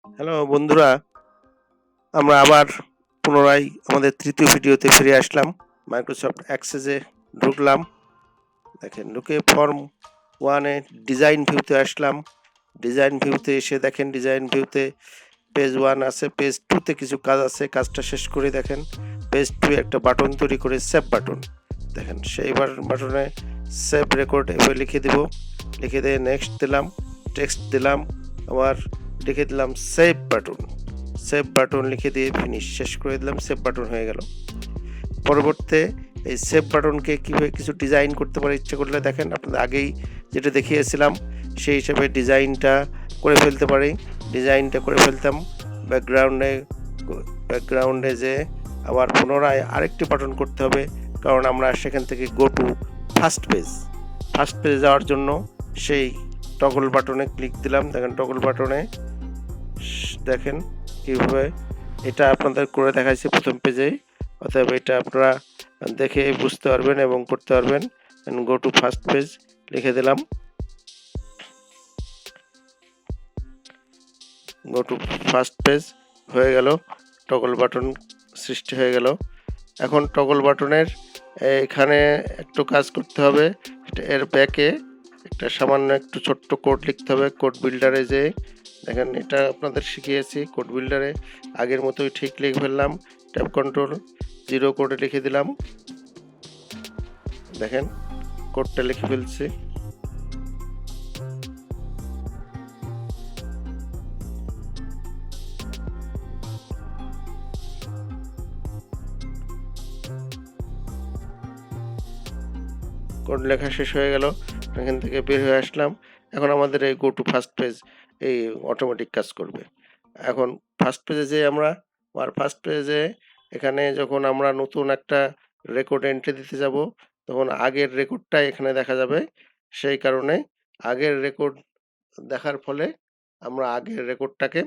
Hello বন্ধুরা, আমরা আবার পুনরায় আমাদের তৃতীয় ভিডিওতে ফিরে আসলাম। মাইক্রোসফট অ্যাক্সেসে ঢুকলাম। দেখেন, ঢুকে ফর্ম 1-এ ডিজাইন ভিউতে আসলাম। ডিজাইন ভিউতে এসে দেখেন, ডিজাইন ভিউতে পেজ 1 আছে, পেজ 2তে কিছু কাজ আছে। কাজটা শেষ করে দেখেন পেজ 2 একটা বাটন তৈরি করে সেভ বাটন। দেখেন সেই বাটনে সেভ রেকর্ড এভাবে লিখে দিব। লিখে দিয়ে নেক্সট দিলাম, টেক্সট দিলাম, আবার লিখে দিলাম সেভ বাটন। সেভ বাটন লিখে দিয়ে ফিনিশ শেষ করে দিলাম। সেভ বাটন হয়ে গেল। পরবর্তীতে এই সেভ বাটনকে কীভাবে কিছু ডিজাইন করতে পারে ইচ্ছে করলে দেখেন, আপনাদের আগেই যেটা দেখিয়েছিলাম সেই হিসাবে ডিজাইনটা করে ফেলতে পারি। ডিজাইনটা করে ফেলতাম। ব্যাকগ্রাউন্ডে যে আবার পুনরায় আরেকটি বাটন করতে হবে, কারণ আমরা সেখান থেকে গো টু ফার্স্ট পেজে যাওয়ার জন্য সেই টগল বাটনে ক্লিক দিলাম। দেখেন টগল বাটনে দেখেন কীভাবে এটা আপনাদের করে দেখাচ্ছি প্রথম পেজেই। অতএব এটা আপনারা দেখে বুঝতে পারবেন এবং করতে পারবেন। গো টু ফার্স্ট পেজ লিখে দিলাম। গো টু ফার্স্ট পেজ হয়ে গেল। টগল বাটন সৃষ্টি হয়ে গেল। এখন টগল বাটনের এখানে একটু কাজ করতে হবে। এর ব্যাকে একটা সামান্য একটু ছোট্ট কোড লিখতে হবে। কোড বিল্ডারে যে দেখেন, এটা আপনাদের শিখিয়েছি। কোড বিল্ডারে আগের মতোই ঠিক লিখে ফেললাম। ট্যাব কন্ট্রোল 0 কোডে লিখে দিলাম। দেখেন কোডটা লিখে ফেলছি। কোড লেখা শেষ হয়ে গেল। এখান থেকে বের হয়ে আসলাম। এখন আমাদের এই গো টু ফার্স্ট পেজ এই অটোমেটিক কাজ করবে। এখন ফার্স্ট পেজে যে আমরা ফার্স্ট পেজে এখানে যখন আমরা নতুন একটা রেকর্ড এন্ট্রি দিতে যাব, তখন আগের রেকর্ডটাই এখানে দেখা যাবে। সেই কারণে আগের রেকর্ড দেখার ফলে আমরা আগের রেকর্ডটাকে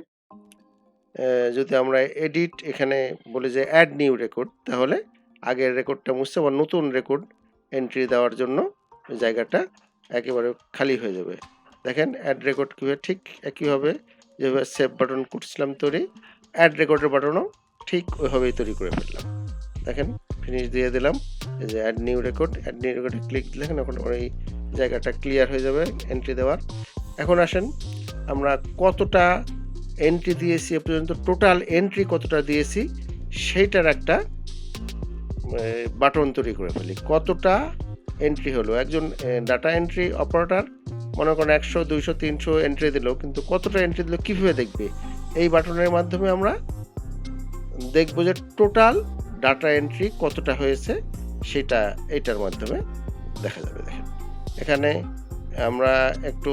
যদি আমরা এডিট এখানে বলি যে অ্যাড নিউ রেকর্ড, তাহলে আগের রেকর্ডটা মুছতে আবার নতুন রেকর্ড এন্ট্রি দেওয়ার জন্য জায়গাটা একেবারে খালি হয়ে যাবে। দেখেন অ্যাড রেকর্ড কীভাবে, ঠিক একইভাবে যেভাবে সেভ বাটন করছিলাম তৈরি, অ্যাড রেকর্ডের বাটনও ঠিক ওইভাবেই তৈরি করে ফেললাম। দেখেন ফিনিশ দিয়ে দিলাম। এই যে অ্যাড নিউ রেকর্ডে ক্লিক দিলে এখন ওই জায়গাটা ক্লিয়ার হয়ে যাবে এন্ট্রি দেওয়ার। এখন আসেন আমরা কতটা এন্ট্রি দিয়েছি এ পর্যন্ত, টোটাল এন্ট্রি কতটা দিয়েছি সেইটার একটা বাটন তৈরি করে ফেলি। কতটা এন্ট্রি হলো, একজন ডাটা এন্ট্রি অপারেটর মনে করেন 100, 200, 300 এন্ট্রি দিল, কিন্তু কতটা এন্ট্রি দিল কীভাবে দেখবে? এই বাটনের মাধ্যমে আমরা দেখব যে টোটাল ডাটা এন্ট্রি কতটা হয়েছে সেটা এইটার মাধ্যমে দেখা যাবে। দেখেন এখানে আমরা একটু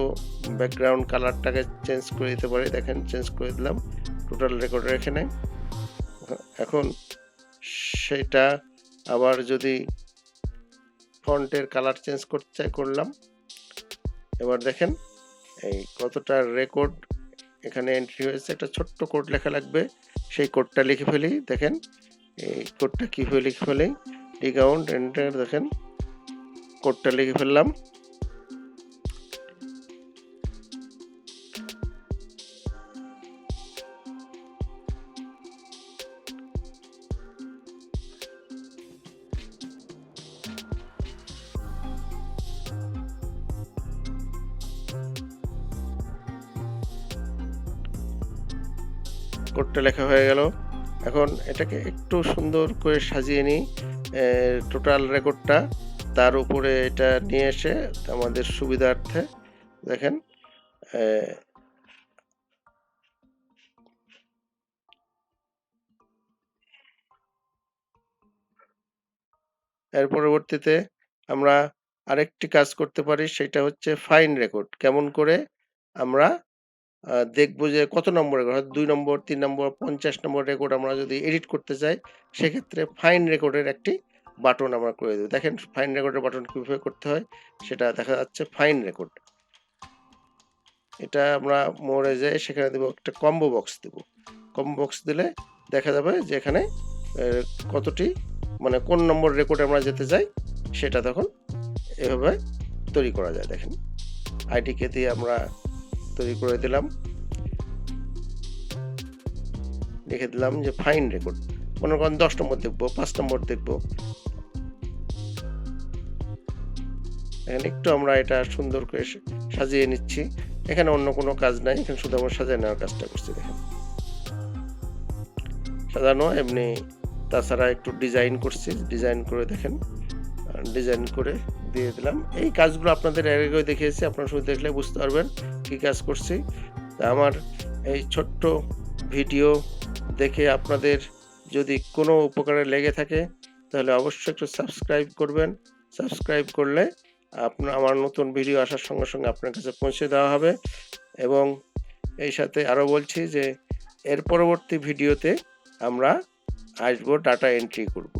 ব্যাকগ্রাউন্ড কালারটাকে চেঞ্জ করে দিতে পারি। দেখেন চেঞ্জ করে দিলাম টোটাল রেকর্ডের এখানে। এখন সেটা আবার যদি ফন্টের কালার চেঞ্জ করতে চাই করলাম। এবার দেখেন এই কতটা রেকর্ড এখানে এন্ট্রি হয়েছে। একটা ছোট্ট কোড লেখা লাগবে, সেই কোডটা লিখে ফেলি। দেখেন এই কোডটা কীভাবে লিখে ফেলি, ডিকাউন্ট এন্টার। দেখেন কোডটা লিখে ফেললাম। কোডটা লেখা হয়ে গেল। এখন এটাকে একটু সুন্দর করে সাজিয়ে নিই টোটাল রেকর্ডটা, তার উপরে এটা নিয়ে এসে আমাদের সুবিধার্থে দেখেন এর পরবর্তীতে আমরা আরেকটি কাজ করতে পারি, সেটা হচ্ছে ফাইন রেকর্ড। কেমন করে আমরা দেখবো যে কত নম্বর রেকর্ড, হয়তো 2 নম্বর, 3 নম্বর, 50 নম্বর রেকর্ড আমরা যদি এডিট করতে চাই, সেক্ষেত্রে ফাইন রেকর্ডের একটি বাটন আমরা করে দেব। দেখেন ফাইন রেকর্ডের বাটন কীভাবে করতে হয় সেটা দেখা যাচ্ছে। ফাইন রেকর্ড এটা আমরা মোড়ে যাই, সেখানে দেবো একটা কম্বো বক্স দেবো। কম্বো বক্স দিলে দেখা যাবে যে এখানে কতটি মানে কোন নম্বর রেকর্ডে আমরা যেতে চাই সেটা তখন এভাবে তৈরি করা যায়। দেখেন আইডিকে দিয়ে আমরা তৈরি করে দিলাম। লিখে দিলাম যে ফাইন রেকর্ড। মনে করেন 10 নম্বর দেখবো, 5 নম্বর দেখবো। এখানে একটু আমরা এটা সুন্দর করে সাজিয়ে নিচ্ছি। এখানে অন্য কোনো কাজ নাই, এখানে শুধু আমরা সাজিয়ে নেওয়ার কাজটা করছি। দেখেন সাজানো এমনি, তাছাড়া একটু ডিজাইন করছি, ডিজাইন করে দেখেন, ডিজাইন করে দিয়ে দিলাম। এই কাজগুলো আপনাদের এর আগেও দেখিয়েছি, আপনারা শুধু দেখলে বুঝতে পারবেন কি কাজ করছি। তা আমার এই ছোট্ট ভিডিও দেখে আপনাদের যদি কোনো উপকারে লেগে থাকে তাহলে অবশ্যই একটু সাবস্ক্রাইব করবেন। সাবস্ক্রাইব করলে আমার নতুন ভিডিও আসার সঙ্গে সঙ্গে আপনার কাছে পৌঁছে দেওয়া হবে। এবং এই সাথে আরও বলছি যে এর পরবর্তী ভিডিওতে আমরা আসবো ডাটা এন্ট্রি করব।